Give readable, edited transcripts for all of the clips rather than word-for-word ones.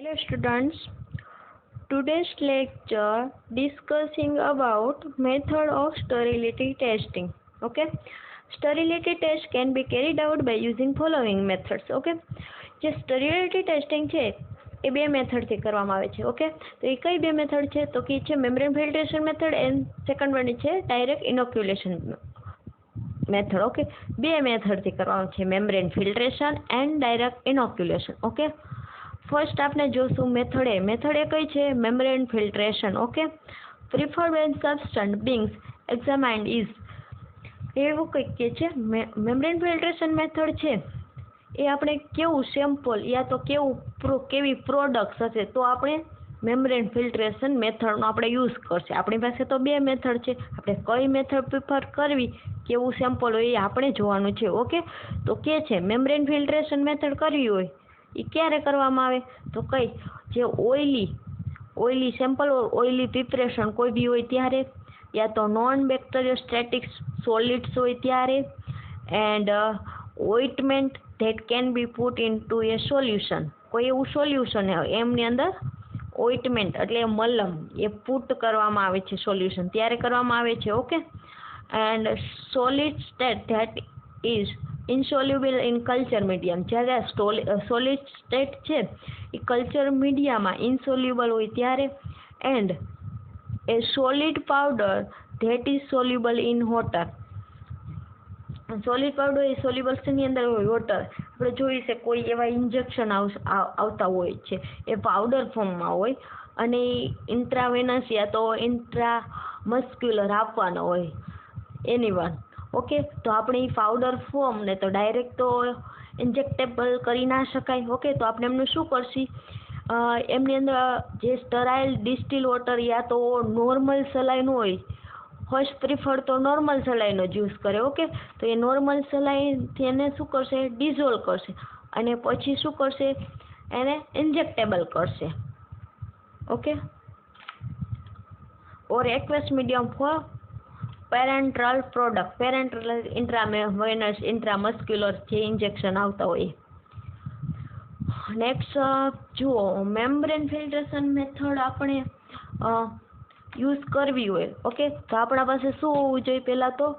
Hello students, today's lecture discussing about method of sterility testing. Okay, sterility test can be carried out by using following methods. Okay, જે sterility testing છે એ બે મેથડથી કરવામાં આવે છે. Okay, તો એ કઈ બે મેથડ છે તો કે છે membrane filtration method and second one છે ડાયરેક્ટ ઇનોક્યુલેશન મેથડ. ઓકે, બે મેથડથી કરવામાં છે membrane filtration and direct inoculation. Okay, first આપણે જોશું મેથડ એ કઈ છે membrane filtration. Okay, preferred when substance beings examined is એવું કંઈક કે છે મેમ્બ્રેન ફિલ્ટ્રેશન મેથડ છે એ આપણે કેવું સેમ્પલ યા તો કેવી પ્રોડક્ટ્સ હશે તો આપણે મેમ્બ્રેન ફિલ્ટ્રેશન મેથડનો આપણે યુઝ કરશે. આપણી પાસે તો બે મેથડ છે, આપણે કઈ મેથડ પ્રિફર કરવી, કેવું સેમ્પલ હોય એ આપણે જોવાનું છે. ઓકે, તો કે છે મેમ્બ્રેન ફિલ્ટ્રેશન મેથડ કરવી હોય એ ક્યારે કરવામાં આવે તો કઈ જે ઓઇલી સેમ્પલ ઓઇલી પ્રિપરેશન કોઈ બી હોય ત્યારે, યા તો નોન બેક્ટેરિયોસ્ટેટિક સોલિડ્સ હોય ત્યારે, and ointment that can be put into A solution, કોઈ એવું સોલ્યુશન એમની અંદર ઓઇન્ટમેન્ટ એટલે મલમ એ પુટ કરવામાં આવે છે સોલ્યુશન ત્યારે કરવામાં આવે છે. Okay, and solid state that is insoluble in culture medium, જ્યારે સોલિડ સ્ટેટ છે એ કલ્ચર મીડિયામાં ઇન્સોલ્યુબલ હોય ત્યારે, and a solid powder that is soluble in water, solid powder એ સોલ્યુબલ શેની અંદર હોય વોટર. આપણે જોઈ છે કોઈ એવા ઇન્જેક્શન આવતા હોય છે એ પાવડર ફોર્મમાં હોય અને ઇન્ટ્રાવેનસ યા તો ઇન્ટ્રામસ્ક્યુલર આપવાનો હોય એની વન. ઓકે, તો આપણે એ પાવડર ફોર્મ ને તો ડાયરેક્ટ તો ઇન્જેક્ટેબલ કરી ના શકાય. ઓકે, તો આપણે એમનું શું કરશી એમની અંદર જે સ્ટરાઇલ ડિસ્ટિલ વોટર યા તો નોર્મલ સલાઈન હોય, ફર્સ્ટ પ્રિફર તો નોર્મલ સલાઈનો જ યુઝ કરે. ઓકે, તો એ નોર્મલ સલાઈનથી એને શું કરશે ડિઝોલ્વ કરશે અને પછી શું કરશે એને ઇન્જેક્ટેબલ કરશે. ઓકે, ઓર એક્વેસ medium four પેરેન્ટ્રલ product, પેરેન્ટ્રલ intravenous intramuscular જે ઇન્જેક્શન આવતા હોય. નેક્સ્ટ જુઓ મેમ્બ્રેન ફિલ્ટ્રેશન મેથડ આપણે યુઝ કરવી હોય. ઓકે, તો આપણા પાસે શું હોવું જોઈએ, પહેલાં તો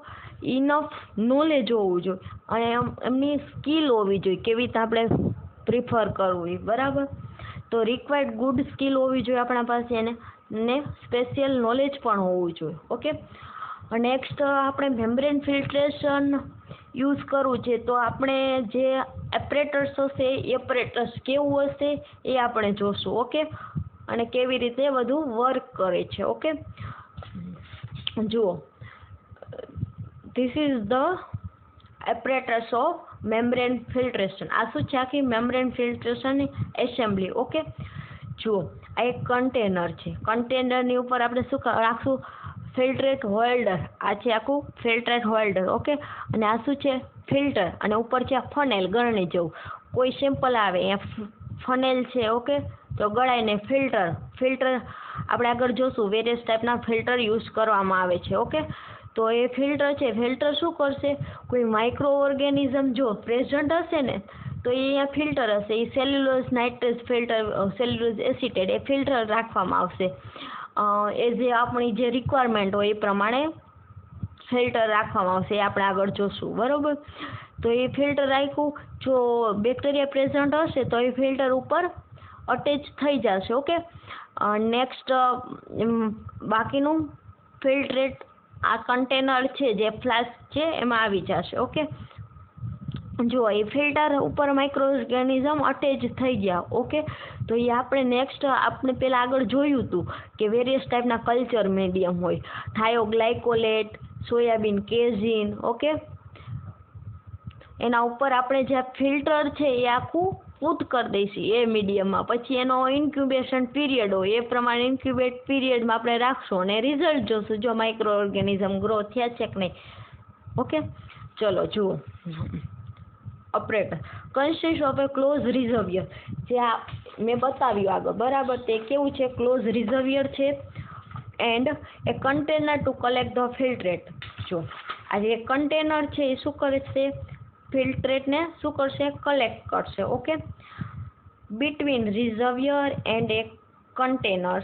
ઇનફ નોલેજ હોવું જોઈએ અને એમની સ્કિલ હોવી જોઈએ કેવી રીતે આપણે પ્રિફર કરવું એ બરાબર. તો રિક્વાયર્ડ ગુડ સ્કિલ હોવી જોઈએ આપણા પાસે ને સ્પેશિયલ નોલેજ પણ હોવું જોઈએ. ઓકે, નેક્સ્ટ આપણે મેમ્બ્રેન ફિલ્ટ્રેશન યુઝ કરવું છે તો આપણે જે એપરેટર્સ હશે એ એપરેટર્સ કેવું હશે એ આપણે જોશું. ઓકે, અને કેવી રીતે બધું વર્ક કરે છે. ઓકે, જુઓ this is the operators of membrane filtration. આ શું છે આખી મેમ્બ્રેન ફિલ્ટ્રેશનની એસેમ્બલી. ઓકે, જુઓ આ એક કન્ટેનર છે, કન્ટેનરની ઉપર આપણે શું રાખશું ફિલ્ટ્રેટ હોલ્ડર. આ છે આખું ફિલ્ટ્રેટ હોલ્ડર. ઓકે, અને આ શું છે ફિલ્ટર અને ઉપર છે ફનેલ ગળણી જેવું. કોઈ સેમ્પલ આવે અહીંયા ફનેલ છે. ઓકે, તો ગળાઈને ફિલ્ટર આપણે આગળ જોશું વેરિયસ ટાઈપના ફિલ્ટર યુઝ કરવામાં આવે છે. ઓકે, તો એ ફિલ્ટર છે, ફિલ્ટર શું કરશે કોઈ માઇક્રો ઓર્ગેનિઝમ જો પ્રેઝન્ટ હશે ને તો એ અહીંયા ફિલ્ટર હશે, એ cellulose nitrate filter cellulose acetate એ ફિલ્ટર રાખવામાં આવશે એ જે આપણી જે રિક્વાયરમેન્ટ હોય એ પ્રમાણે ફિલ્ટર રાખવામાં આવશે એ આપણે આગળ જોશું બરાબર. તો એ ફિલ્ટર રાખ્યું, જો બેક્ટેરિયા પ્રેઝન્ટ હશે તો એ ફિલ્ટર ઉપર અટેચ થઈ જશે. ઓકે, નેક્સ્ટ બાકીનું ફિલ્ટ્રેટ આ કન્ટેનર છે જે ફ્લાસ્ક છે એમાં આવી જશે. ઓકે, જો એ ફિલ્ટર ઉપર માઇક્રો ઓર્ગેનિઝમ અટેચ થઈ ગયા. ઓકે, તો એ આપણે નેક્સ્ટ આપણે પહેલાં આગળ જોયું હતું કે વેરિયસ ટાઈપના કલ્ચર મીડિયમ હોય, થાયોગ્લાયકોલેટ, સોયાબીન કેઝિન. ઓકે, એના ઉપર આપણે જે ફિલ્ટર છે એ આખું પુટ કરી દઈશું એ મીડિયમમાં. પછી એનો ઇન્ક્યુબેશન પીરિયડ હોય એ પ્રમાણે ઇન્ક્યુબેટ પીરિયડમાં આપણે રાખશું અને રિઝલ્ટ જોશું જો માઇક્રો ઓર્ગેનિઝમ ગ્રો થયા છે કે નહીં. ઓકે, ચલો જુઓ operator consist of a close reservoir. જે આ મેં બતાવ્યું આગળ બરાબર તે કેવું છે ક્લોઝ રિઝર્વિયર છે and a container to collect the filtrate. જો આ જે કન્ટેનર છે એ શું કરે છે ફિલ્ટ્રેટને શું કરશે કલેક્ટ કરશે. Okay, between reservoir and a container,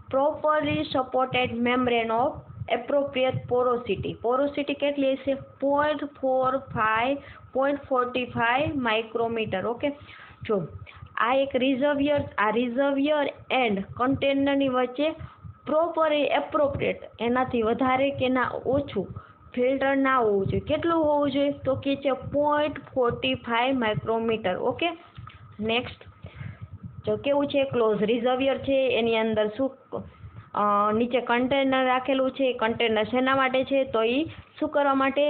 properly supported membrane of appropriate porosity. Porosity કેટલી હશે? 0.45 માઇક્રોમીટર. ઓકે, જો આ એક રિઝર્વિયર એન્ડ કન્ટેનરની વચ્ચે પ્રોપર એપ્રોપ્રિએટ, એનાથી વધારે કે ના ઓછું ફિલ્ટર ના હોવું જોઈએ. કેટલું હોવું જોઈએ? તો કે છે 0.45 માઇક્રોમીટર. ઓકે, નેક્સ્ટ જો કેવું છે, ક્લોઝ રિઝર્વિયર છે, એની અંદર શું નીચે કન્ટેનર રાખેલું છે. કન્ટેનર શેના માટે છે? તો એ શું કરવા માટે?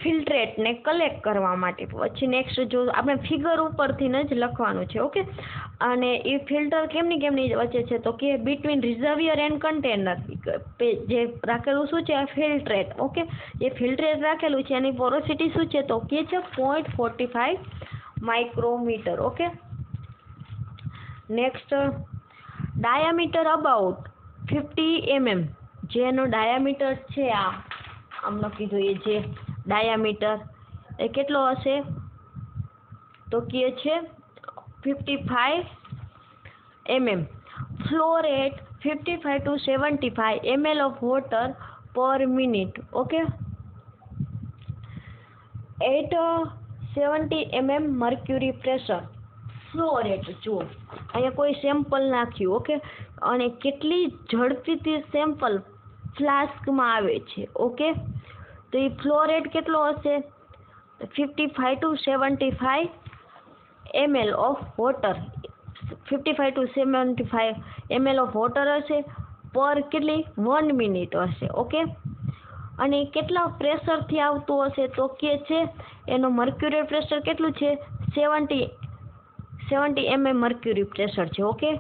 ફિલ્ટ્રેટને કલેક્ટ કરવા માટે. પછી નેક્સ્ટ જો આપણે ફિગર ઉપરથી જ લખવાનું છે. ઓકે, અને એ ફિલ્ટર કેમની વચ્ચે છે? તો કે બિટવીન રિઝર્વિયર એન્ડ કન્ટેનર જે રાખેલું શું છે? ફિલ્ટ્રેટ. ઓકે, એ ફિલ્ટ્રેટ રાખેલું છે એની પોરોસિટી શું છે? તો કે છે 0.45 micrometer. Okay, next diameter about 50 mm. જેનો ડાયામીટર છે આમનો કીધું એ જે ડાયામીટર એ કેટલો હશે? તો કે છે 55 mm. Flow rate 55 to 75 ml of water per minute. Okay, 870 mm mercury pressure. Flow rate જુઓ, અહીંયા કોઈ સેમ્પલ નાખ્યું. ઓકે, અને કેટલી ઝડપીથી સેમ્પલ ફ્લાસ્કમાં આવે છે. ઓકે, તો એ ફ્લો રેટ કેટલો હશે? 55 to 75 ml of water. 55 to 75 ml of water હશે પર કેટલી 1 મિનિટ હશે. ઓકે, અને કેટલા પ્રેશરથી આવતું હશે? તો કે છે એનો મર્ક્યુરી પ્રેશર કેટલું છે? 70 mm મર્ક્યુરી પ્રેશર છે. ઓકે,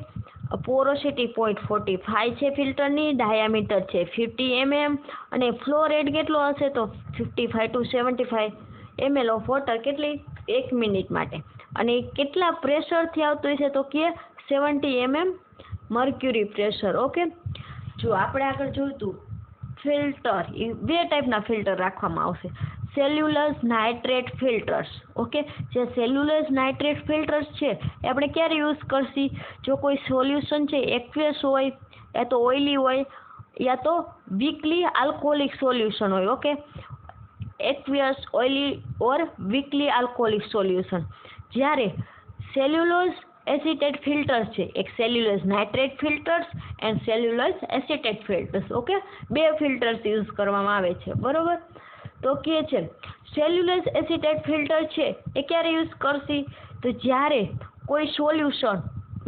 પોરોસિટી 0.45 છે ફિલ્ટરની, ડાયામીટર છે 50 mm, અને ફ્લો રેટ કેટલો હશે? તો 55 to 75 ml ઓફ વોટર કેટલી 1 મિનિટ માટે. અને કેટલા પ્રેશરથી આવતું હશે? તો કે 70 mm મર્ક્યુરી પ્રેશર. ઓકે, જો આપણે આગળ જોયું ફિલ્ટર, એ બે ટાઈપના ફિલ્ટર રાખવામાં આવશે. સેલ્યુલસ નાઇટ્રેટ ફિલ્ટર્સ. ઓકે, જે સેલ્યુલસ નાઇટ્રેટ ફિલ્ટર્સ છે એ આપણે ક્યારે યુઝ કરશી? જો કોઈ સોલ્યુશન છે એક્વિયસ હોય, યા તો ઓઇલી હોય, યા તો વીકલી આલ્કોહોલિક સોલ્યુશન હોય. Okay, aqueous, oily or weakly alcoholic solution. જ્યારે સેલ્યુલોઝ એસિટેટ ફિલ્ટર્સ છે, એક cellulose nitrate filters and cellulose acetate filters. Okay, બે ફિલ્ટર્સ યુઝ કરવામાં આવે છે. બરોબર, તો કે છે સેલ્યુલસ એસિટેટ ફિલ્ટર છે એ ક્યારે યુઝ કરશી? તો જ્યારે કોઈ સોલ્યુશન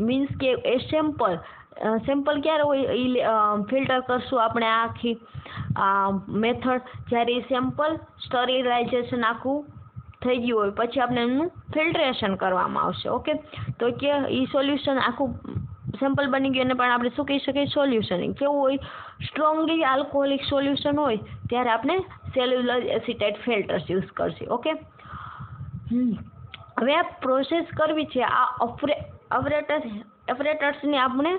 મીન્સ કે એ સેમ્પલ ક્યારે હોય ફિલ્ટર કરશું આપણે આખી મેથડ? જ્યારે એ સેમ્પલ સ્ટરીલાઇઝેશન આખું થઈ ગયું હોય પછી આપણે એનું ફિલ્ટ્રેશન કરવામાં આવશે. ઓકે, તો કે એ સોલ્યુશન આખું સેમ્પલ બની ગયું અને પણ આપણે શું કહી શકીએ? સોલ્યુશન. કેવું હોય? સ્ટ્રોંગલી આલ્કોહોલિક સોલ્યુશન હોય ત્યારે આપણે સેલ્યુલર એસિટેટ ફિલ્ટર્સ યુઝ કરશે. ઓકે, હવે આ પ્રોસેસ કરવી છે, આ ઓપરેટર્સની આપણે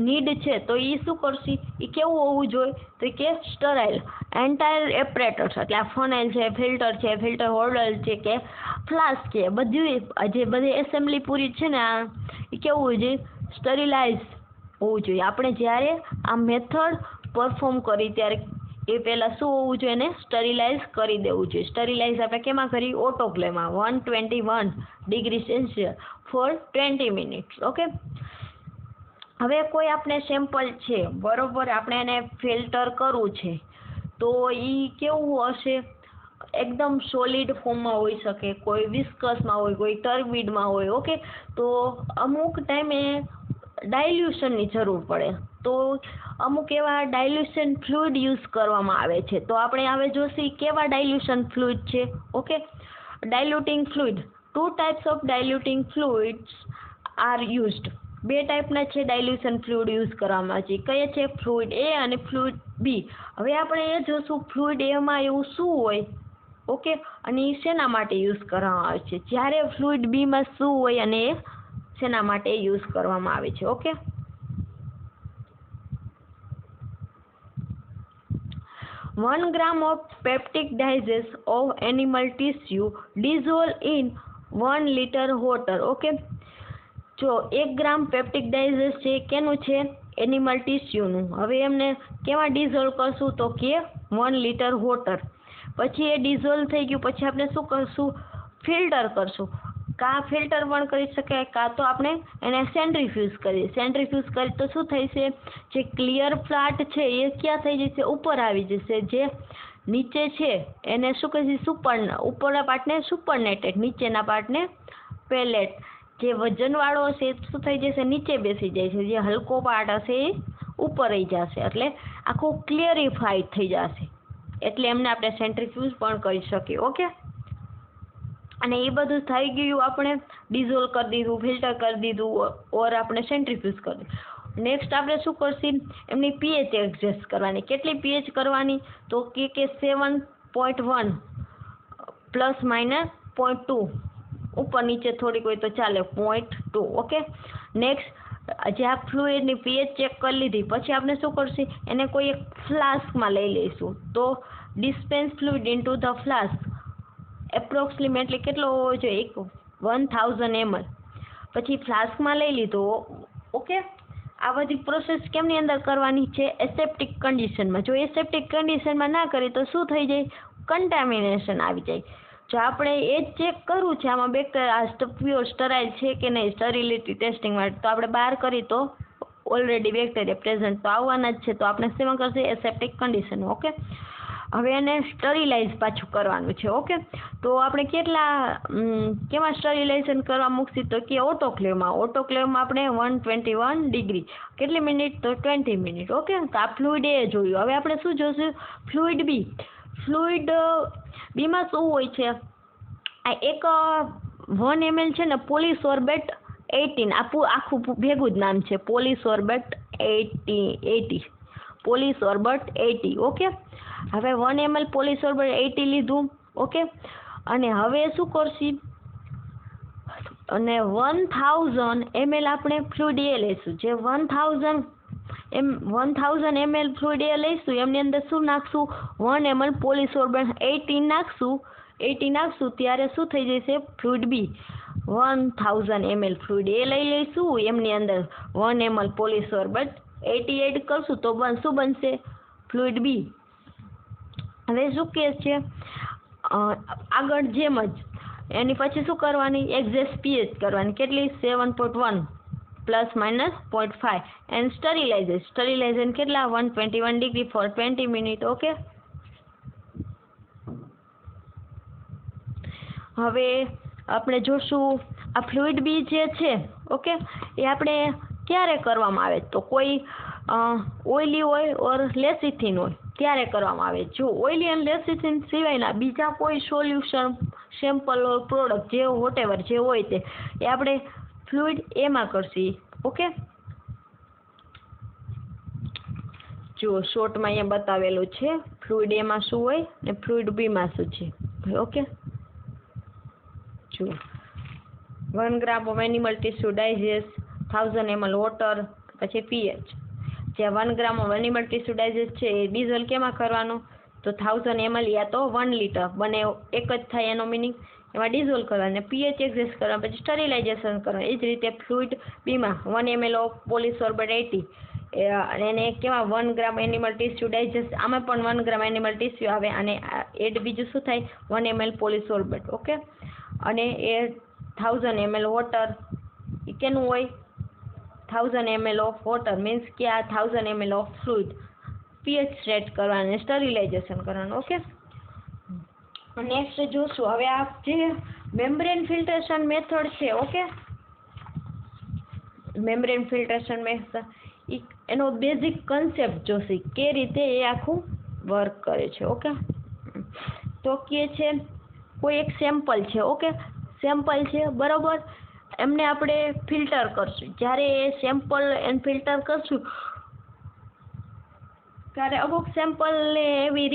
નીડ છે, તો એ શું કરશે? એ કેવું હોવું જોઈએ? તો કે સ્ટરાઇલ એન્ટાયર એપરેટર્સ, એટલે આ ફનેલ છે, ફિલ્ટર છે, ફિલ્ટર હોલ્ડર છે કે ફ્લાસ્ક છે, બધી એસેમ્બલી પૂરી છે ને આ એ કેવું હોવું જોઈએ? સ્ટરીલાઇઝ હોવું જોઈએ. આપણે જ્યારે આ મેથડ પરફોર્મ કરી ત્યારે એ પહેલાં શું હોવું જોઈએ? એને સ્ટરીલાઇઝ કરી દેવું જોઈએ. સ્ટરીલાઇઝ આપણે કેમાં કરી? ઓટોક્લેવમાં 121 degree Celsius for 20 minutes. Okay, હવે કોઈ આપણે સેમ્પલ છે, બરોબર, આપણે એને ફિલ્ટર કરવું છે, તો એ કેવું હશે? એકદમ સોલિડ ફોર્મમાં હોઈ શકે, કોઈ વિસ્કસમાં હોય, કોઈ ટર્બિડમાં હોય. ઓકે, તો અમુક ટાઈમે ડાયલ્યુશનની જરૂર પડે, તો અમુક એવા ડાયલ્યુશન ફ્લુઇડ યુઝ કરવામાં આવે છે. તો આપણે હવે જોશી કેવા ડાયલ્યુશન ફ્લુઇડ છે. Okay, diluting fluid, 2 types of diluting fluids are used. બે ટાઈપના છે ડાયલ્યુશન ફ્લુઇડ યુઝ કરવામાં આવે છે. કયા છે? ફ્લુઇડ એ અને ફ્લુઇડ બી. હવે આપણે એ જોશું ફ્લુઇડ એમાં એવું શું હોય. ઓકે, અને એ શેના માટે યુઝ કરવામાં આવે છે? જ્યારે ફ્લુઇડ બીમાં શું હોય અને એ શેના માટે યુઝ કરવામાં આવે છે? Okay, 1 gram of peptic digest of animal tissue dissolved in 1 liter water. Okay, જો 1 ગ્રામ પેપ્ટિક ડાયજેસ્ટ છે કેનું છે? એનિમલ ટીસ્યુનું. હવે એમને કેમાં ડિઝોલ્વ કરશું? તો કે 1 લીટર વોટર. પછી એ ડિઝોલ્વ થઈ ગયું પછી આપણે શું કરશું? ફિલ્ટર કરશું. કાં ફિલ્ટર પણ કરી શકાય, કાં તો આપણે એને સેન્ટ્રીફ્યુઝ કરીએ. સેન્ટ્રીફ્યુઝ કરીએ તો શું થશે? જે ક્લિયર પાર્ટ છે એ ક્યાં થઈ જશે? ઉપર આવી જશે. જે નીચે છે એને શું કહીશું? ઉપરના પાર્ટને સુપરનેટેડ, નીચેના પાર્ટને પેલેટ. જે વજનવાળો હશે એ શું થઈ જશે? નીચે બેસી જાય છે. જે હલકો પાર્ટ હશે એ ઉપર રહી જશે. એટલે આખું ક્લિયરિફાઈડ થઈ જશે. એટલે એમને આપણે સેન્ટ્રીફ્યુઝ પણ કરી શકીએ. ઓકે, અને એ બધું થઈ ગયું. આપણે ડિઝોલ્વ કરી દીધું, ફિલ્ટર કરી દીધું, ઓર આપણે સેન્ટ્રીફ્યુઝ કરી દીધું. નેક્સ્ટ આપણે શું કરશું? એમની પીએચ એડજસ્ટ કરવાની. કેટલી પીએચ કરવાની? તો કે 7.1 પ્લસ માઇનસ 0.2, ઉપર નીચે થોડીક હોય તો ચાલે, 0.2. ઓકે, નેક્સ્ટ જે આ ફ્લુઇડની પીએચ ચેક કરી લીધી પછી આપણે શું કરશું? એને કોઈ એક ફ્લાસ્કમાં લઈ લઈશું. તો dispense fluid into the flask approximately કેટલો હોવો જોઈએ? 1000 ml. પછી ફ્લાસ્કમાં લઈ લીધો. ઓકે, આ બધી પ્રોસેસ કેમની અંદર કરવાની છે? એસેપ્ટિક કન્ડિશનમાં. જો એસેપ્ટિક કન્ડિશનમાં ના કરીએ તો શું થઈ જાય? કન્ટામિનેશન આવી જાય. જો આપણે એ જ ચેક કરવું છે આમાં બેક્ટેરિયા પ્યોર સ્ટરાઇલ છે કે નહીં, સ્ટરીલિટી ટેસ્ટિંગ માટે, તો આપણે બહાર કરી તો ઓલરેડી બેક્ટેરિયા પ્રેઝન્ટ તો આવવાના જ છે. તો આપણે શેમાં કરશે? એસેપ્ટિક કન્ડિશન. ઓકે, હવે એને સ્ટરીલાઇઝ પાછું કરવાનું છે. ઓકે, તો આપણે કેમાં સ્ટરીલાઇઝેશન કરવા મૂકશું? તો કે ઓટોક્લેવમાં. ઓટોક્લેવમાં આપણે 121 ડિગ્રી. કેટલી મિનિટ? તો 20 મિનિટ. ઓકે, તો આ ફ્લુઇડ એ જોયું. હવે આપણે શું જોશું? ફ્લુઇડ બી. ફ્લુઇડ બીમાં શું હોય છે? આ એક 1 ml છે ને, પોલીસોર્બેટ 18. આખું ભેગું જ નામ છે, પોલીસોર્બેટ 80. પોલીસોર્બેટ 80. ઓકે, હવે 1 ml પોલીસોર્બેટ 80 લીધું. ઓકે, અને હવે શું કરશું? અને 1000 ml આપણે ફ્લુઇડ એ લઈશું. જે 1000 ml ફ્લુઇડ એ લઈશું એમની અંદર શું નાખશું? 1 ml પોલીસોર્બેટ 80 નાખશું. 80 નાખશું ત્યારે શું થઈ જશે? ફ્લુઇડ બી. 1000 ml ફ્લુઇડ એ લઈ લઈશું, એમની અંદર 1 ml પોલીસોર્બેટ 80 એડ કરશું તો શું બનશે? ફ્લુઇડ બી. હવે શું કહે છે? આગળ જેમ જ એની પછી શું કરવાની? એક્ઝેક્ટ પીએચ કરવાની. કેટલી? 7.1 પ્લસ માઇનસ 0.5. એન્ડ સ્ટરીલાઇઝેશન કેટલા? 121 ડિગ્રી ફોર 20 મિનિટ. ઓકે, હવે આપણે જોશું આ ફ્લુઇડ બી જે છે. ઓકે, એ આપણે ક્યારે કરવામાં આવે? તો કોઈ ઓઇલી હોય ઓર લેસિથિન હોય ત્યારે કરવામાં આવે. જો ઓઇલી અને લેસિથિન સિવાયના બીજા કોઈ સોલ્યુશન, સેમ્પલ ઓર પ્રોડક્ટ જે વોટેવર જે હોય તે એ આપણે ફ્લુઇડ એમાં કરશી. ઓકે, જો શોર્ટમાં અહીંયા બતાવેલું છે ફ્લુઇડ એમાં શું હોય ને ફ્લુઇડ બીમાં શું છે. ઓકે, જો 1 gram of animal tissue digest, 1000 ml water, પછી પીએચ. જે 1 gram of animal tissue digest છે એ ડિઝોલ્વ કેમાં કરવાનું? તો 1000 ml યા તો 1 લીટર બને એક જ થાય એનો મિનિંગ. એમાં ડિઝોલ્વ કરવાનું, પીએચ એડજસ્ટ કરવાનું, પછી સ્ટરીલાઇઝેશન કરવાનું. એ જ રીતે ફ્લુઇડ બીમાં 1 ml ઓફ પોલીસોર્બેટ 80 અને એને કેમાં 1 ગ્રામ એનિમલ ટીસ્યુ ડાયજેસ્ટ, આમાં પણ 1 ગ્રામ એનિમલ ટીસ્યુ આવે અને એડ બીજું શું થાય? 1 ml પોલીસોર્બેટ. ઓકે, અને એ 1000 ml વોટર. એ કેનું હોય? 1000 ml ઓફ વોટર મીન્સ કે આ 1000 ml of fluid. PH set કરવાનું, સ્ટરીલાઇઝેશન કરવાનું. ઓકે, નેક્સ્ટ જોશું હવે આ જે મેમ્બ્રેન ફિલ્ટ્રેશન મેથડ છે. ઓકે, મેમ્બ્રેન ફિલ્ટ્રેશન મેથડ એનો બેઝિક કન્સેપ્ટ જોશી કે રીતે એ આખું વર્ક કરે છે. ઓકે, તો કે છે કોઈ એક સેમ્પલ છે. ઓકે, સેમ્પલ છે બરોબર, એમને આપણે ફિલ્ટર કરશું. જ્યારે એ સેમ્પલ એને ફિલ્ટર કરશું ત્યારે અમુક સેમ્પલને એવી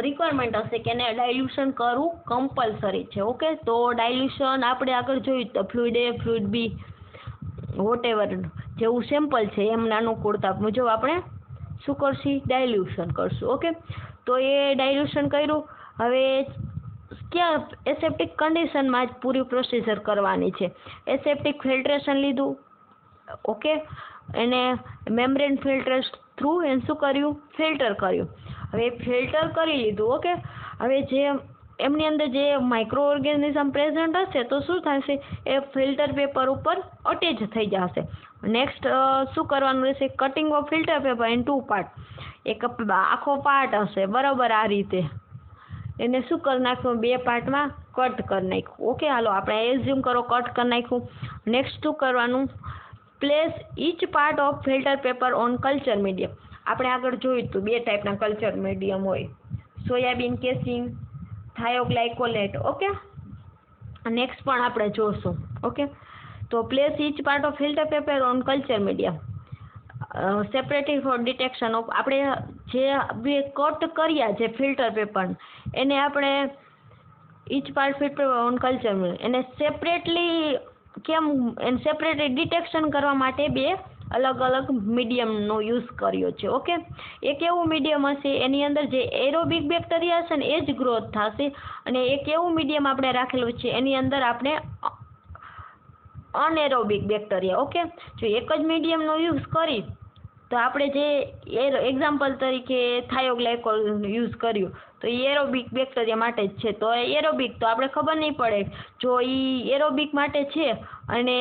રિક્વાયરમેન્ટ હશે કે એને ડાયલ્યુશન કરવું કમ્પલસરી છે. ઓકે, તો ડાયલ્યુશન આપણે આગળ જોયું તો ફ્લુઇડ એ, ફ્લુઇડ બી, વોટેવર જેવું સેમ્પલ છે એમના અનુકૂળતા મુજબ આપણે શું કરશું? ડાયલ્યુશન કરશું. ઓકે, તો એ ડાયલ્યુશન કર્યું. હવે ક્યાં એસેપ્ટિક કન્ડિશનમાં જ પૂરી પ્રોસિજર કરવાની છે. એસેપ્ટિક ફિલ્ટ્રેશન લીધું, ઓકે, એને મેમ્બ્રેન ફિલ્ટર થ્રુ એને શું કર્યું, ફિલ્ટર કર્યું. હવે ફિલ્ટર કરી લીધું, ઓકે. હવે જે એમની અંદર જે માઇક્રો ઓર્ગેનિઝમ પ્રેઝન્ટ હશે તો શું થશે, એ ફિલ્ટર પેપર ઉપર અટેચ થઈ જશે. નેક્સ્ટ શું કરવાનું રહેશે, cutting of filter paper in 2 part. એક આખો પાર્ટ હશે, બરાબર, આ રીતે એને શું કરી નાખ્યું, 2 પાર્ટમાં કટ કરી નાખ્યું. ઓકે, હાલો આપણે એઝ્યુમ કરો કટ કરી નાખ્યું. નેક્સ્ટ શું કરવાનું, place each part of filter paper on culture medium. આપણે આગળ જોયું હતું 2 ટાઈપના કલ્ચર મીડિયમ હોય, soybean casein, thioglycolate. Okay, next પણ આપણે જોશું. ઓકે, તો place each part of filter paper on culture medium separating for detection of. આપણે જે બે કટ કર્યા છે ફિલ્ટર પેપર, એને આપણે each part filter on culture medium એને સેપરેટલી કેમ, એને સેપરેટલી ડિટેક્શન કરવા માટે 2 અલગ અલગ મીડિયમનો યુઝ કર્યો છે. ઓકે, એક એવું મીડિયમ હશે એની અંદર જે એરોબિક બેક્ટેરિયા હશે ને એ જ ગ્રોથ થશે, અને એક એવું મીડિયમ આપણે રાખેલું છે એની અંદર આપણે અનએરોબિક બેક્ટેરિયા. ઓકે, જો એક જ મીડિયમનો યુઝ કરી તો આપણે જે એક્ઝામ્પલ તરીકે થાયોગ્લાયકોલ યુઝ કર્યું તો એ એરોબિક બેક્ટેરિયા માટે જ છે. તો એરોબિક તો આપણે ખબર નહીં પડે, જો એ એરોબિક માટે છે અને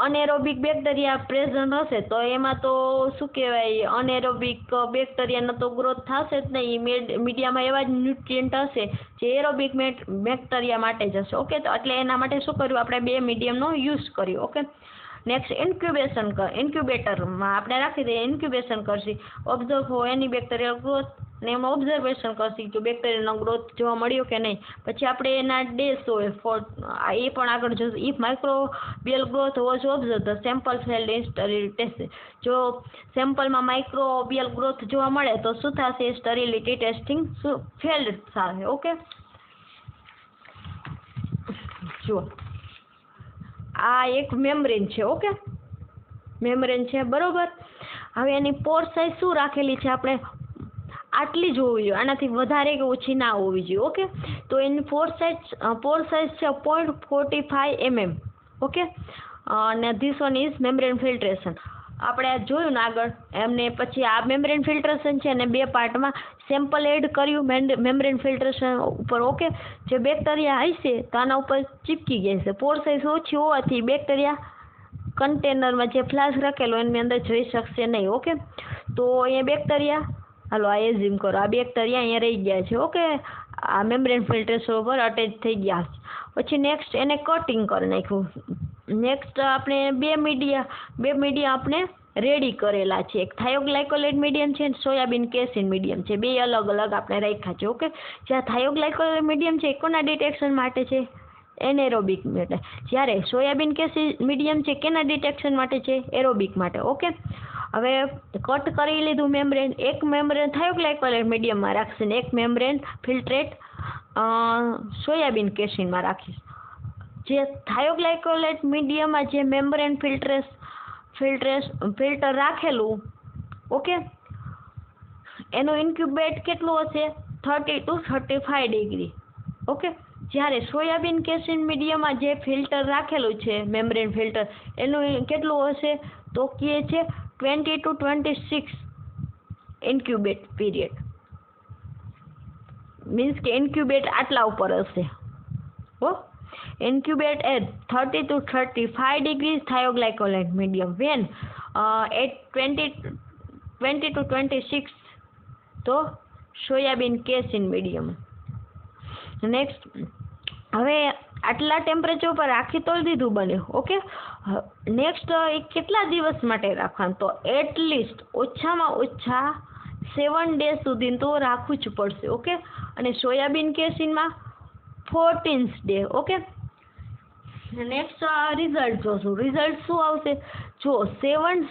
અનએરોબિક બેક્ટેરિયા પ્રેઝન્ટ હશે તો એમાં તો શું કહેવાય, અનએરોબિક બેક્ટેરિયાનો તો ગ્રોથ થશે જ નહીં. મીડિયામાં એવા જ ન્યુટ્રિયન્ટ હશે જે એરોબિક બેક્ટેરિયા માટે જ હશે. ઓકે, તો એટલે એના માટે શું કર્યું, આપણે 2 મીડિયમનો યુઝ કર્યો. ઓકે, નેક્સ્ટ ઇન્ક્યુબેશન ઇન્ક્યુબેટરમાં આપણે રાખી દઈએ, ઇન્ક્યુબેશન કરશી, ઓબ્ઝર્વ ફોર એની બેક્ટેરિયલ ગ્રોથ, ને એમાં ઓબ્ઝર્વેશન કરશી કે બેક્ટેરિયાનો ગ્રોથ જોવા મળ્યો કે નહીં. પછી આપણે એના ડેસ હોય એ પણ આગળ જોશું. If microbial growth was observe the sample failed in sterility test. જો સેમ્પલમાં માઇક્રોબિયલ ગ્રોથ જોવા મળે તો શું થશે, સ્ટરીલિટી ટેસ્ટિંગ ફેલ્ડ થશે. ઓકે, જુઓ આ એક મેમ્બ્રેન છે. ઓકે, મેમ્બ્રેન છે, બરોબર. હવે એની પોર સાઇઝ શું રાખેલી છે, આપણે આટલી જ હોવી જોઈએ, આનાથી વધારે કે ઓછી ના હોવી જોઈએ. ઓકે, તો એની પોર સાઇઝ છે 0.45 mm. ઓકે, અને this one is membrane filtration. આપણે આ જોયું ને આગળ એમને. પછી આ મેમ્બ્રેન ફિલ્ટ્રેશન છે અને 2 પાર્ટમાં સેમ્પલ એડ કર્યું મેમ્બ્રેન ફિલ્ટ્રેશન ઉપર. ઓકે, જે બેક્ટેરિયા હશે તો આના ઉપર ચીપકી ગયા છે. પોર સાઇઝ ઓછી હોવાથી બેક્ટેરિયા કન્ટેનરમાં જે ફ્લાસ્ક રાખેલો એની અંદર જઈ શકશે નહીં. ઓકે, તો અહીંયા બેક્ટેરિયા, હાલો આ એઝ્યુમ કરો, આ બેક્ટેરિયા અહીંયા રહી ગયા છે. ઓકે, આ મેમ્બ્રેન ફિલ્ટ્રેશન ઉપર અટેચ થઈ ગયા. પછી નેક્સ્ટ એને કટિંગ કરી નાખ્યું. નેક્સ્ટ આપણે 2 મીડિયા આપણે રેડી કરેલા છે. એક થાયોગ્લાયકોલેટ મીડિયમ છે અને સોયાબીન કેસિન મીડિયમ છે. 2 અલગ અલગ આપણે રાખ્યા છે. ઓકે, જ્યાં થાયોગ્લાયકોલેટ મીડિયમ છે એ કોના ડિટેક્શન માટે છે, એનેરોબિક માટે. જ્યારે સોયાબીન કેસિન મીડિયમ છે કેના ડિટેક્શન માટે છે, એરોબિક માટે. ઓકે, હવે કટ કરી લીધું મેમ્બ્રેન. એક મેમ્બ્રેન થાયોગ્લાયકોલેટ મીડિયમમાં રાખશે ને એક મેમ્બ્રેન ફિલ્ટ્રેટ સોયાબીન કેસિનમાં રાખીશ. જે થાયોગ્લાયકોલેટ મીડિયમમાં જે મેમ્બ્રેન ફિલ્ટર રાખેલું, ઓકે, એનું ઇન્ક્યુબેટ કેટલું હશે, 30 to 35 ડિગ્રી. ઓકે, જ્યારે સોયાબીન કેસિન મીડિયમમાં જે ફિલ્ટર રાખેલું છે મેમ્બ્રેન ફિલ્ટર, એનું કેટલું હશે તો કહે છે 20 to 26 ઇન્ક્યુબેટ પીરિયડ. મીન્સ કે ઇન્ક્યુબેટ આટલા ઉપર હશે. incubate at 30 to 35 degrees thioglycolate medium when at 20 to 26 તો સોયાબીન કેસિન મીડિયમ. નેક્સ્ટ, હવે આટલા ટેમ્પરેચર ઉપર રાખી તો દીધું બને. ઓકે, નેક્સ્ટ એ કેટલા દિવસ માટે રાખવાનું, તો એટલીસ્ટ ઓછામાં ઓછા 7 days સુધી તો રાખવું જ પડશે. ઓકે, અને સોયાબીન કેસિનમાં 14th day. Okay, next result જોશું. રિઝલ્ટ શું આવશે, જો 7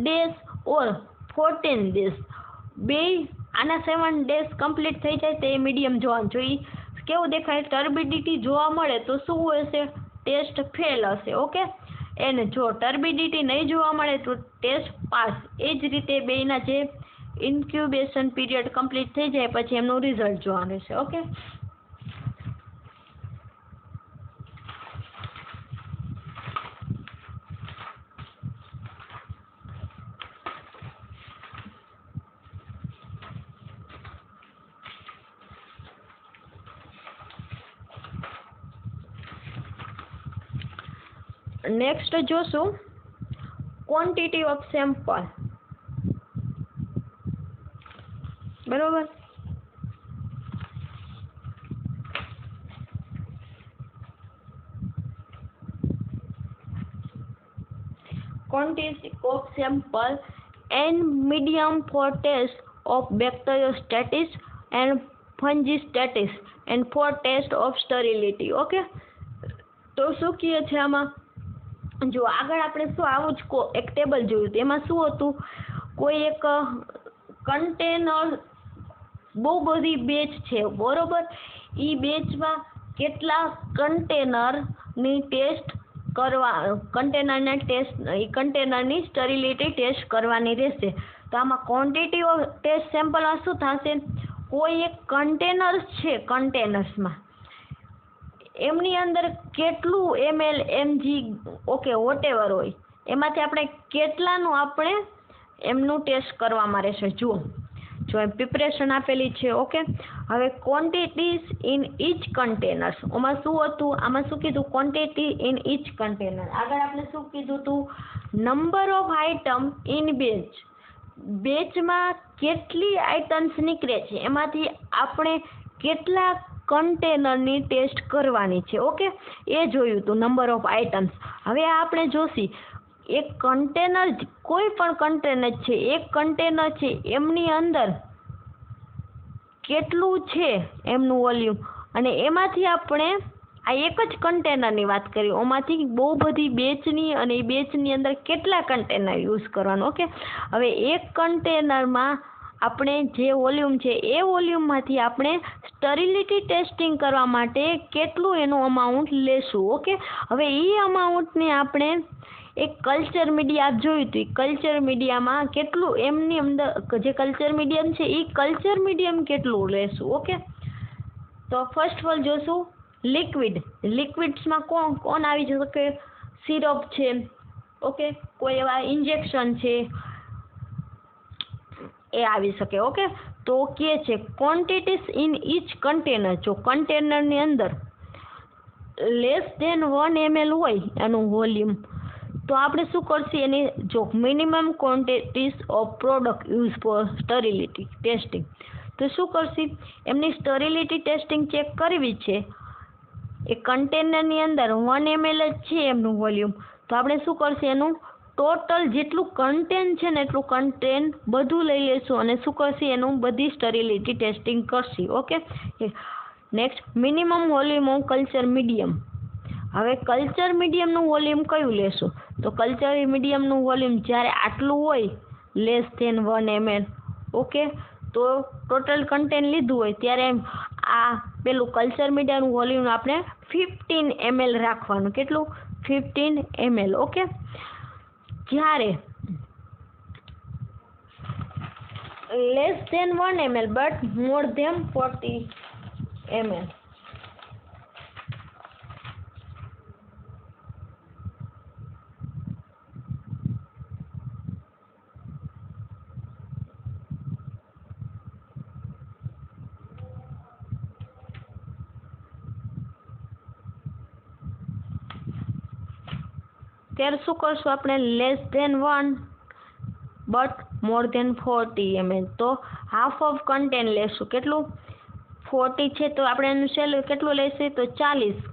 days ઓર 14 days બે આના 7 days કમ્પ્લીટ થઈ જાય તો એ મીડિયમ જોવાનું જોઈએ. કેવું દેખાય, ટર્બિડિટી જોવા મળે તો શું હશે, ટેસ્ટ ફેલ હશે. ઓકે, એને જો ટર્બિડિટી નહીં જોવા મળે તો ટેસ્ટ પાસ. એ જ રીતે બેના જે ઇન્ક્યુબેશન પીરિયડ કમ્પ્લીટ થઈ જાય પછી એમનું રિઝલ્ટ જોવાનું રહેશે. ઓકે, નેક્સ્ટ જોશું ક્વોન્ટિટી ઓફ સેમ્પલ. બરોબર. Quantity of sample and medium for test of bacteriostasis and fungistasis and for test of sterility. Okay, તો શું કહે છે આમાં? જો આગળ આપણે શું આવું જ એક ટેબલ જોયું હતું, એમાં શું હતું, કોઈ એક કન્ટેનર બહુ બધી બેચ છે, બરોબર. એ બેચમાં કેટલા કન્ટેનરની ટેસ્ટ કરવા, કન્ટેનરની સ્ટરીલિટી ટેસ્ટ કરવાની રહેશે. તો આમાં ક્વોન્ટિટી ઓફ ટેસ્ટ સેમ્પલમાં શું થશે, કોઈ એક કન્ટેનર્સ છે, કન્ટેનર્સમાં એમની અંદર કેટલું ml mg ઓકે વોટેવર હોય, એમાંથી આપણે કેટલાનું આપણે એમનું ટેસ્ટ કરવામાં રહેશે. જો પ્રિપરેશન આપેલી છે. ઓકે, હવે ક્વોન્ટિટીઝ ઇન ઈચ કન્ટેનર્સ, આમાં શું હતું, આમાં શું કીધું, ક્વોન્ટિટી ઇન ઈચ કન્ટેનર. આગળ આપણે શું કીધું હતું, number of item in batch, બેચમાં કેટલી આઇટમ્સ નીકળે છે, એમાંથી આપણે કેટલા કન્ટેનરની ટેસ્ટ કરવાની છે. ઓકે, એ જોયું હતું, નંબર ઓફ આઇટમ્સ. હવે આપણે જોશી એક કન્ટેનર, કોઈ પણ કન્ટેનર છે, એક કન્ટેનર છે, એમની અંદર કેટલું છે એમનું વોલ્યુમ, અને એમાંથી આપણે આ એક જ કન્ટેનરની વાત કરી, એમાંથી બહુ બધી બેચની, અને એ બેચની અંદર કેટલા કન્ટેનર યુઝ કરવાનું. ઓકે, હવે એક કન્ટેનરમાં આપણે જે વોલ્યુમ છે એ વોલ્યુમમાંથી આપણે સ્ટરીલિટી ટેસ્ટિંગ કરવા માટે કેટલું એનું અમાઉન્ટ લેશું. ઓકે, હવે એ અમાઉન્ટને આપણે એક કલ્ચર મીડિયા જોયું હતું, કલ્ચર મીડિયામાં કેટલું એમની અંદર જે કલ્ચર મીડિયમ છે એ કલ્ચર મીડિયમ કેટલું લેશું. ઓકે, તો ફર્સ્ટ ઓફ ઓલ જોશું લિક્વિડ. લિક્વિડ્સમાં કોણ આવી શકે, સિરપ છે, ઓકે, કોઈ એવા ઇન્જેક્શન છે, એ આવી શકે. ઓકે, તો કે છે ક્વોન્ટિટીઝ ઇન ઈચ કન્ટેનર. જો કન્ટેનરની અંદર લેસ ધેન 1 ml હોય એનું વોલ્યુમ, તો આપણે શું કરશું, એની જો minimum quantities of product use for sterility testing, તો શું કરશું, એમની સ્ટરીલિટી ટેસ્ટિંગ ચેક કરવી છે. એ કન્ટેનરની અંદર 1 ml જ છે એમનું વોલ્યુમ, તો આપણે શું કરશું, એનું ટોટલ જેટલું કન્ટેન છે ને એટલું કન્ટેન બધું લઈ લઈશું, અને શું કરશું, એનું બધી સ્ટરીલિટી ટેસ્ટિંગ કરશું. Okay, next minimum volume of culture medium. હવે કલ્ચર મીડિયમનું વોલ્યુમ કયું લેશું, તો કલ્ચર મીડિયમનું વોલ્યુમ જ્યારે આટલું હોય, લેસ ધેન 1 ml. ઓકે, તો ટોટલ કન્ટેન લીધું હોય ત્યારે આ પેલું કલ્ચર મીડિયાનું વોલ્યુમ આપણે 15 ml રાખવાનું. કેટલું, 15 ml. ઓકે, જ્યારે less than 1 ml but more than 40 ml. ત્યારે શું કરશું આપણે, less than 1 but more than 40 ml. તો હાફ ઓફ કન્ટેન લેશું. કેટલું, 40 છે તો આપણે એનું સેલ કેટલું લેશે, તો 40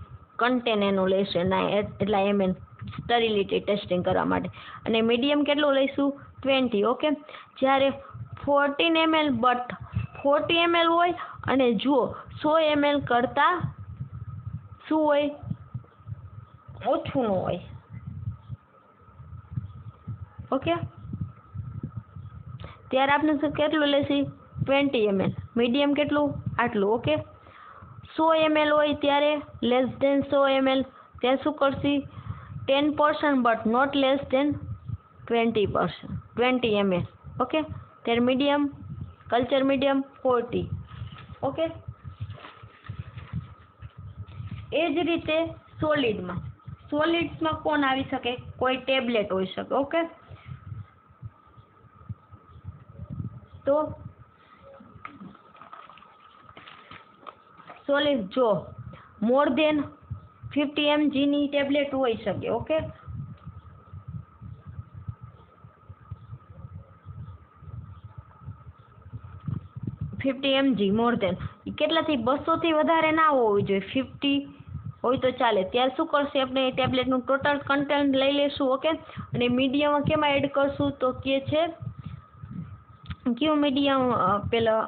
કન્ટેન એનું લેશે ના એટલા ml સ્ટરીલિટી ટેસ્ટિંગ કરવા માટે. અને મીડિયમ કેટલું લઈશું, 20. ઓકે, જ્યારે 14 ml બટ 40 ml હોય, અને જુઓ 100 ml કરતાં શું હોય, ઓછું હોય. ઓકે, ત્યારે આપણે કેટલું લેશું, 20 ml. મીડિયમ કેટલું, આટલું. ઓકે, 100 ml હોય ત્યારે લેસ ધેન 100 ml, ત્યાં શું કરશી, 10% but not less than 20 ml. Okay, ત્યારે મીડિયમ, કલ્ચર મીડિયમ 40. ઓકે, એ જ રીતે સોલિડ્સમાં કોણ આવી શકે, કોઈ ટેબ્લેટ હોઈ શકે. ઓકે, તો સોલિડ જો મોર ધેન 50 mg ની ટેબ્લેટ હોઈ શકે. ઓકે, 50 mg મોર દેન, કેટલાથી 200 થી વધારે ના હોવું જોઈએ, 50 હોય તો ચાલે. ત્યારે શું કરશે, આપણે ટેબ્લેટનું ટોટલ કન્ટેન્ટ લઈ લેશું. ઓકે, અને મીડિયમ કેમાં એડ કરશું તો કે છે કયું મીડિયમ, પેલા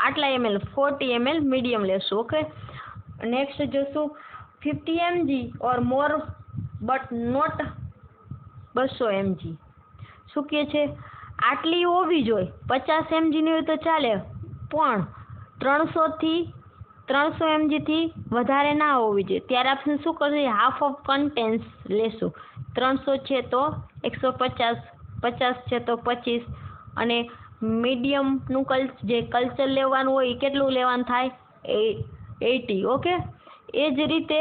આટલા ml 40 ml મીડિયમ લેશું. ઓકે, નેક્સ્ટ જોશું 50 mg or more but not 200 mg. શું કહે છે, આટલી હોવી જોઈએ, 50 mg ની હોય તો ચાલે, પણ 300 mg થી વધારે ના હોવી જોઈએ. ત્યારે આપણે શું કરશું, હાફ ઓફ કન્ટેન્સ લેશું. 300 છે તો 150, 50 છે તો 25, અને મીડિયમનું જે કલ્ચર લેવાનું હોય એ કેટલું લેવાનું થાય, 80. ઓકે, એ જ રીતે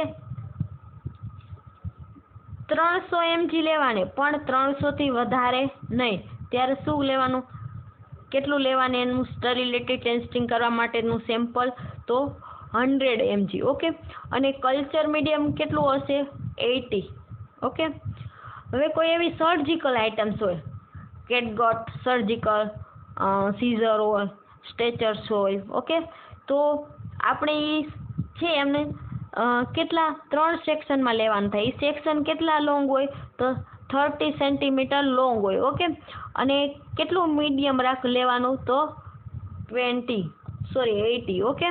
300 mg લેવાની, પણ 300 થી વધારે નહીં. ત્યારે શું લેવાનું, કેટલું લેવાનું એનું સ્ટરીલિટી ટેસ્ટિંગ કરવા માટેનું સેમ્પલ, તો 100 mg. ઓકે, અને કલ્ચર મીડિયમ કેટલું હશે, 80. ઓકે, હવે કોઈ એવી સર્જિકલ આઇટમ્સ હોય, કેટગટ સર્જિકલ, સીઝર હોય, સ્ટેચર્સ હોય. ઓકે, તો આપણે એ છે એમને કેટલા 3 સેક્શનમાં લેવાનું થાય. એ સેક્શન કેટલા લોંગ હોય તો 30 સેન્ટીમીટર લોંગ હોય. ઓકે, અને કેટલું મીડિયમ લેવાનું તો 80. Okay,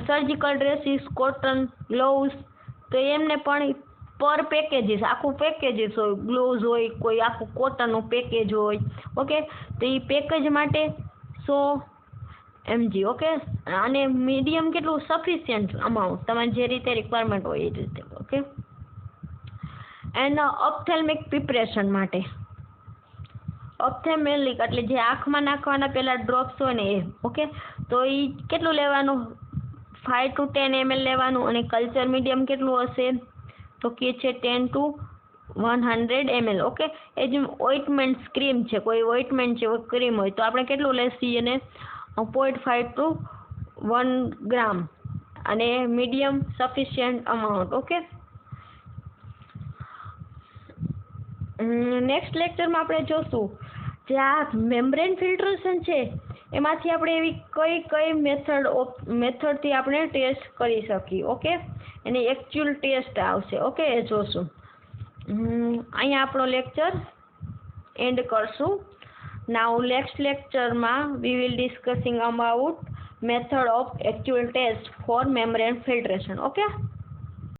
surgical dresses, cotton gloves, તો એમને પણ પર પેકેજીસ, આખું પેકેજીસ હોય, ગ્લોવ્સ હોય, કોઈ આખું કોટનનું પેકેજ હોય. ઓકે, તો એ પેકેજ માટે 100 mg. ઓકે, અને મીડિયમ કેટલું, સફિશિયન્ટ અમાઉન્ટ, તમારે જે રીતે રિક્વાયરમેન્ટ હોય એ રીતે. ઓકે, એન્ડ ઓપ્થેલ્મિક પ્રિપરેશન માટે ઓપ્થેલ્મિક એટલે જે આંખમાં નાખવાના પેલા ડ્રોપ્સ હોય ને એ. ઓકે, તો એ કેટલું લેવાનું, 5 to 10 ml લેવાનું, અને કલ્ચર મીડિયમ કેટલું હશે તો કે છે 10 to 100 ml. ઓકે, એ જ ઓઇન્ટમેન્ટ ક્રીમ છે, કોઈ ઓઇન્ટમેન્ટ છે, ક્રીમ હોય તો આપણે કેટલું લેશું એને 0.5 to 1 ગ્રામ, અને medium sufficient amount. Okay, next લેક્ચરમાં આપણે જોશું જે આ મેમ્બ્રેન ફિલ્ટરેશન છે એમાંથી આપણે એવી કઈ મેથડથી આપણે ટેસ્ટ કરી શકીએ. ઓકે, એની એકચ્યુઅલ ટેસ્ટ આવશે. ઓકે, એ જોશું. અહીંયા આપણો લેક્ચર એન્ડ કરશું. નાઉ નેક્સ્ટ લેક્ચરમાં we will discussing about method of actual test for membrane filtration. Okay.